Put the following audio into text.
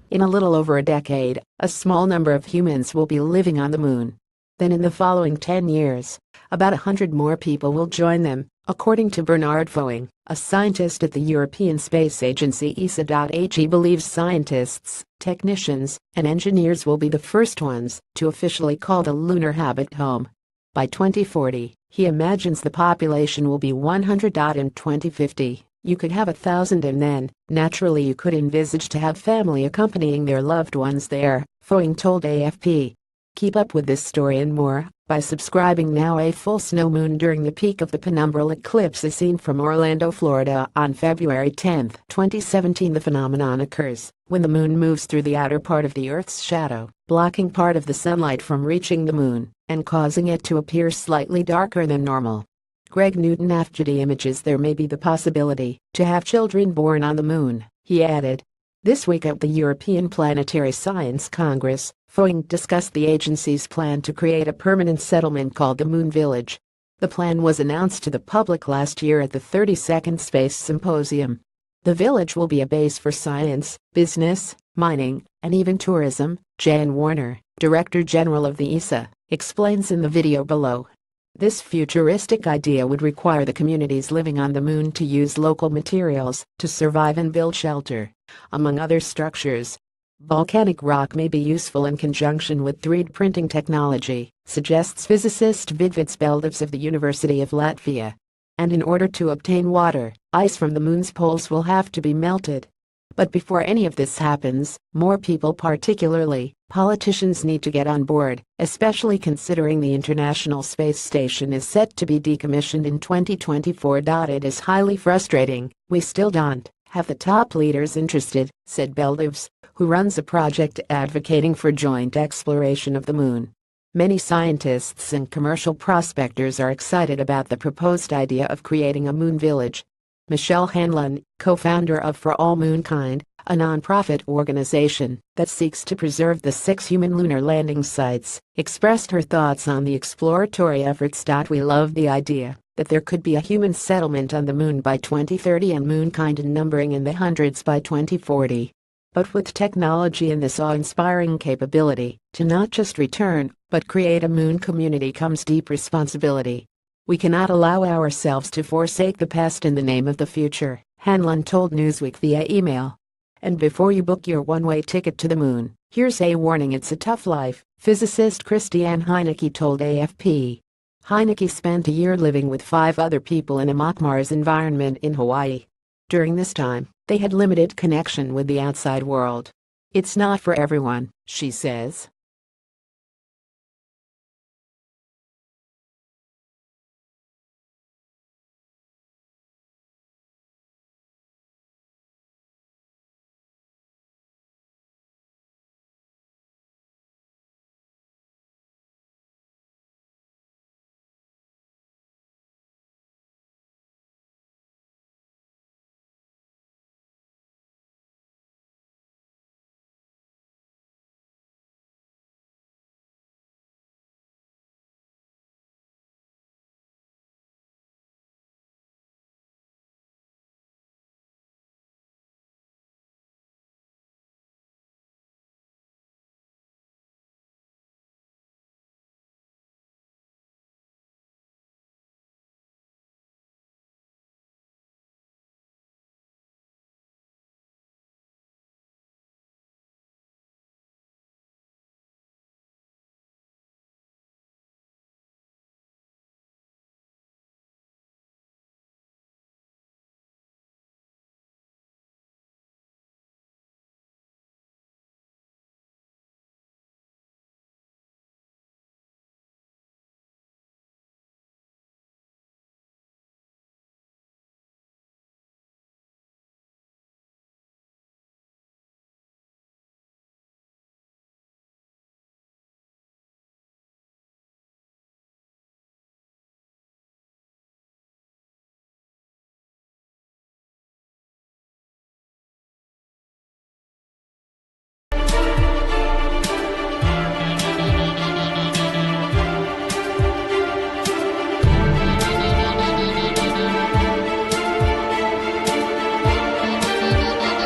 In a little over a decade, a small number of humans will be living on the moon. Then in the following 10 years, about 100 more people will join them, according to Bernard Followin, a scientist at the European Space Agency ESA. He believes scientists, technicians, and engineers will be the first ones to officially call the lunar habitat home. By 2040, he imagines the population will be 100. In 2050, you could have 1,000, and then, naturally, you could envisage to have family accompanying their loved ones there, Followin told AFP. Keep up with this story and more by subscribing now. A full snow moon during the peak of the penumbral eclipse is seen from Orlando, Florida on February 10, 2017. The phenomenon occurs when the moon moves through the outer part of the Earth's shadow, blocking part of the sunlight from reaching the moon and causing it to appear slightly darker than normal. Greg Newton. After the images, there may be the possibility to have children born on the moon, he added. This week at the European Planetary Science Congress, Followin discussed the agency's plan to create a permanent settlement called the Moon Village. The plan was announced to the public last year at the 32nd Space Symposium. The village will be a base for science, business, mining, and even tourism, Jan Warner, Director General of the ESA, explains in the video below. This futuristic idea would require the communities living on the moon to use local materials to survive and build shelter, among other structures. Volcanic rock may be useful in conjunction with 3D printing technology, suggests physicist Vidvuds Beldovs of the University of Latvia. And in order to obtain water, ice from the moon's poles will have to be melted. But before any of this happens, more people, particularly politicians, need to get on board, especially considering the International Space Station is set to be decommissioned in 2024. It is highly frustrating. We still don't have the top leaders interested, said Beldovs, who runs a project advocating for joint exploration of the moon. Many scientists and commercial prospectors are excited about the proposed idea of creating a moon village. Michelle Hanlon, co-founder of For All Moonkind, a non-profit organization that seeks to preserve the 6 human lunar landing sites, expressed her thoughts on the exploratory efforts. We love the idea that there could be a human settlement on the moon by 2030 and moonkind numbering in the hundreds by 2040. But with technology and this awe-inspiring capability to not just return, but create a moon community comes deep responsibility. We cannot allow ourselves to forsake the past in the name of the future, Hanlon told Newsweek via email. And before you book your one-way ticket to the moon, here's a warning: it's a tough life, physicist Christiane Heinecke told AFP. Heinecke spent a year living with 5 other people in a mock Mars environment in Hawaii. During this time, they had limited connection with the outside world. It's not for everyone, she says.